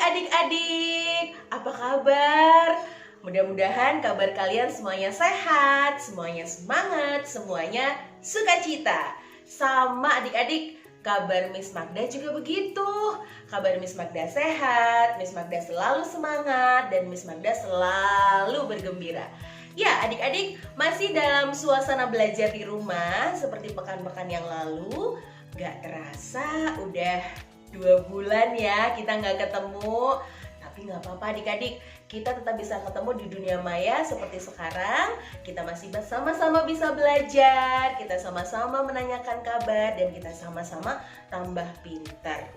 adik-adik, apa kabar? Mudah-mudahan kabar kalian semuanya sehat, semuanya semangat, semuanya sukacita. Sama adik-adik, kabar Miss Magda juga begitu. Kabar Miss Magda sehat, Miss Magda selalu semangat, dan Miss Magda selalu bergembira. Ya adik-adik, masih dalam suasana belajar di rumah seperti pekan-pekan yang lalu. Gak terasa udah 2 bulan ya kita nggak ketemu. Tapi nggak apa-apa adik-adik, kita tetap bisa ketemu di dunia maya seperti sekarang. Kita masih sama-sama bisa belajar, kita sama-sama menanyakan kabar, dan kita sama-sama tambah pintar.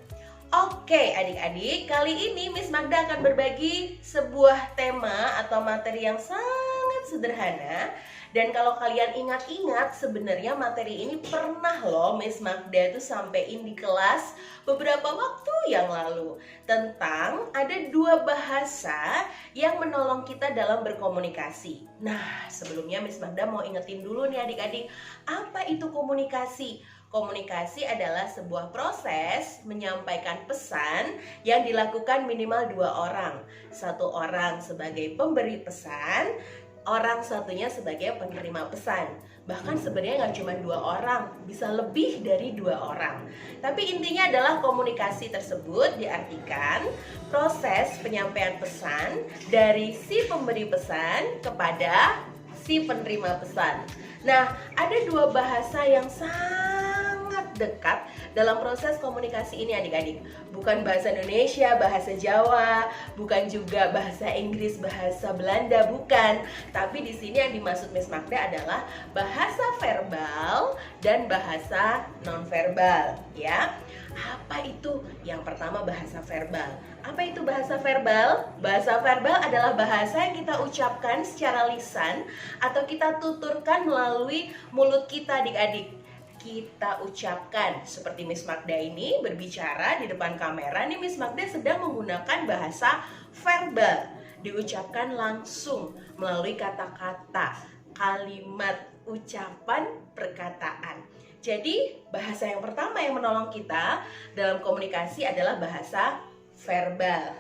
Oke adik-adik, kali ini Miss Magda akan berbagi sebuah tema atau materi yang sangat sederhana. Dan kalau kalian ingat-ingat, sebenarnya materi ini pernah loh Miss Magda itu sampein di kelas beberapa waktu yang lalu. Tentang ada 2 bahasa yang menolong kita dalam berkomunikasi. Nah, sebelumnya Miss Magda mau ingetin dulu nih adik-adik, apa itu komunikasi? Komunikasi adalah sebuah proses menyampaikan pesan yang dilakukan minimal 2 orang. 1 orang sebagai pemberi pesan, orang satunya sebagai penerima pesan. Bahkan sebenarnya nggak cuma 2 orang, bisa lebih dari 2 orang. Tapi intinya adalah komunikasi tersebut diartikan proses penyampaian pesan dari si pemberi pesan kepada si penerima pesan. Nah, ada 2 bahasa yang sangat dekat dalam proses komunikasi ini adik-adik. Bukan bahasa Indonesia, bahasa Jawa, bukan juga bahasa Inggris, bahasa Belanda, bukan. Tapi di sini yang dimaksud Miss Magda adalah bahasa verbal dan bahasa nonverbal, ya. Apa itu? Yang pertama bahasa verbal. Apa itu bahasa verbal? Bahasa verbal adalah bahasa yang kita ucapkan secara lisan atau kita tuturkan melalui mulut kita adik-adik. Kita ucapkan seperti Miss Magda ini berbicara di depan kamera. Nih Miss Magda sedang menggunakan bahasa verbal, diucapkan langsung melalui kata-kata, kalimat, ucapan, perkataan. Jadi bahasa yang pertama yang menolong kita dalam komunikasi adalah bahasa verbal.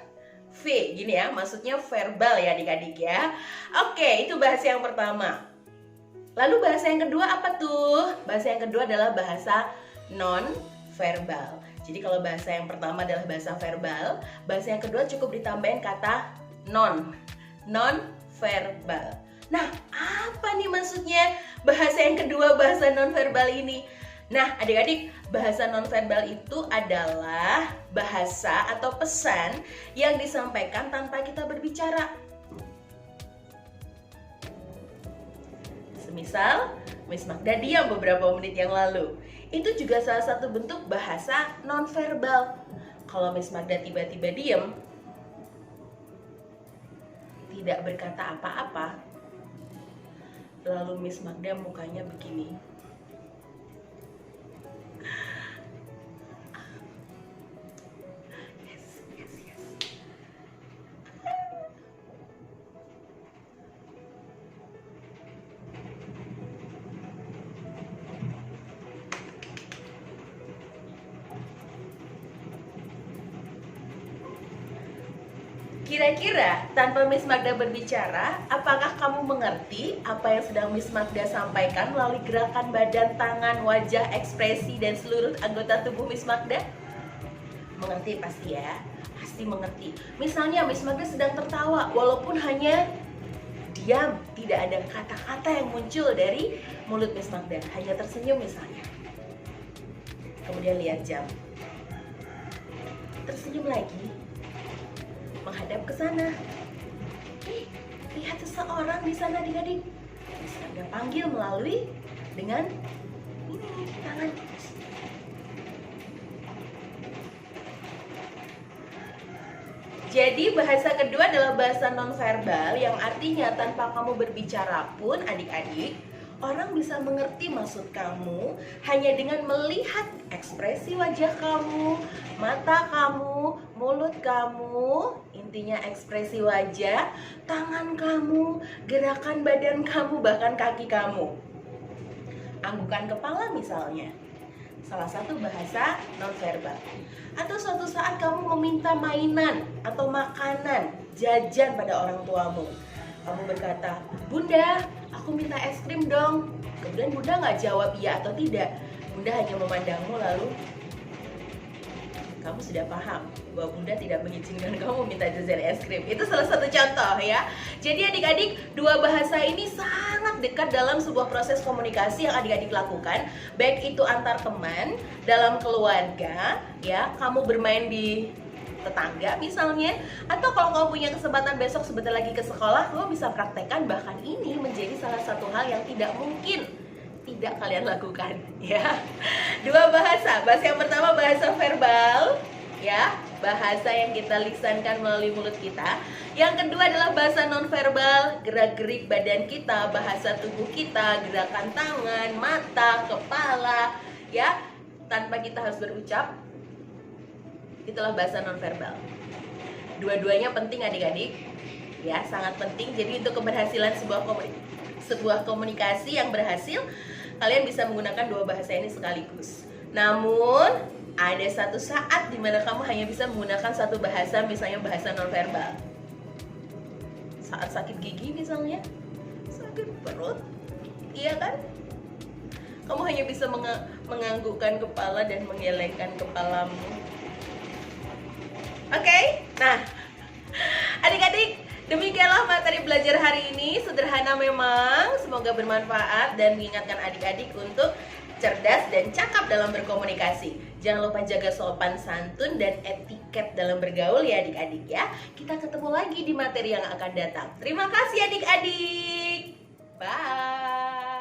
V gini ya, maksudnya verbal ya adik-adik ya. Oke, itu bahasa yang pertama. Lalu bahasa yang kedua apa tuh? Bahasa yang kedua adalah bahasa non-verbal. Jadi kalau bahasa yang pertama adalah bahasa verbal, bahasa yang kedua cukup ditambahin kata non-verbal. Nah, apa nih maksudnya bahasa yang kedua, bahasa non-verbal ini? Nah, adik-adik, bahasa non-verbal itu adalah bahasa atau pesan yang disampaikan tanpa kita berbicara. Misal, Miss Magda diam beberapa menit yang lalu. Itu juga salah satu bentuk bahasa nonverbal. Kalau Miss Magda tiba-tiba diam, tidak berkata apa-apa, lalu Miss Magda mukanya begini. Kira-kira tanpa Miss Magda berbicara, apakah kamu mengerti apa yang sedang Miss Magda sampaikan melalui gerakan badan, tangan, wajah, ekspresi, dan seluruh anggota tubuh Miss Magda? Mengerti pasti ya, pasti mengerti. Misalnya Miss Magda sedang tertawa, walaupun hanya diam, tidak ada kata-kata yang muncul dari mulut Miss Magda, hanya tersenyum misalnya. Kemudian lihat jam, tersenyum lagi, menghadap ke sana. Lihat seseorang di sana adik-adik. Miss Magda panggil melalui dengan ini tangan. Jadi bahasa kedua adalah bahasa nonverbal yang artinya tanpa kamu berbicara pun adik-adik, orang bisa mengerti maksud kamu hanya dengan melihat ekspresi wajah kamu, mata kamu, mulut kamu, intinya ekspresi wajah, tangan kamu, gerakan badan kamu, bahkan kaki kamu. Anggukan kepala misalnya. salah satu bahasa nonverbal. Atau suatu saat kamu meminta mainan atau makanan, jajan pada orang tuamu. Kamu berkata, "Bunda, aku minta es krim dong." Kemudian Bunda nggak jawab iya atau tidak. Bunda hanya memandangmu lalu kamu sudah paham bahwa Bunda tidak mengizinkan kamu minta jajan es krim. Itu salah satu contoh ya. Jadi adik-adik, dua bahasa ini sangat dekat dalam sebuah proses komunikasi yang adik-adik lakukan, baik itu antar teman, dalam keluarga, ya, kamu bermain di tetangga misalnya, atau kalau kamu punya kesempatan besok sebentar lagi ke sekolah, kamu bisa praktekkan. Bahkan ini menjadi salah satu hal yang tidak mungkin tidak kalian lakukan, ya. Dua bahasa yang pertama bahasa verbal, ya, bahasa yang kita lisankan melalui mulut kita. Yang kedua adalah bahasa nonverbal, gerak-gerik badan kita, bahasa tubuh kita, gerakan tangan, mata, kepala, ya, tanpa kita harus berucap. Itulah bahasa nonverbal. Dua-duanya penting adik-adik, ya, sangat penting. Jadi untuk keberhasilan sebuah komunikasi yang berhasil, kalian bisa menggunakan dua bahasa ini sekaligus. Namun ada satu saat di mana kamu hanya bisa menggunakan satu bahasa, misalnya bahasa nonverbal. Saat sakit gigi misalnya, sakit perut, iya kan? Kamu hanya bisa menganggukkan kepala dan menggelengkan kepalamu. Oke? Nah, adik-adik, demikianlah materi belajar hari ini. Sederhana memang, semoga bermanfaat dan mengingatkan adik-adik untuk cerdas dan cakap dalam berkomunikasi. Jangan lupa jaga sopan santun dan etiket dalam bergaul ya adik-adik ya. Kita ketemu lagi di materi yang akan datang. Terima kasih adik-adik. Bye.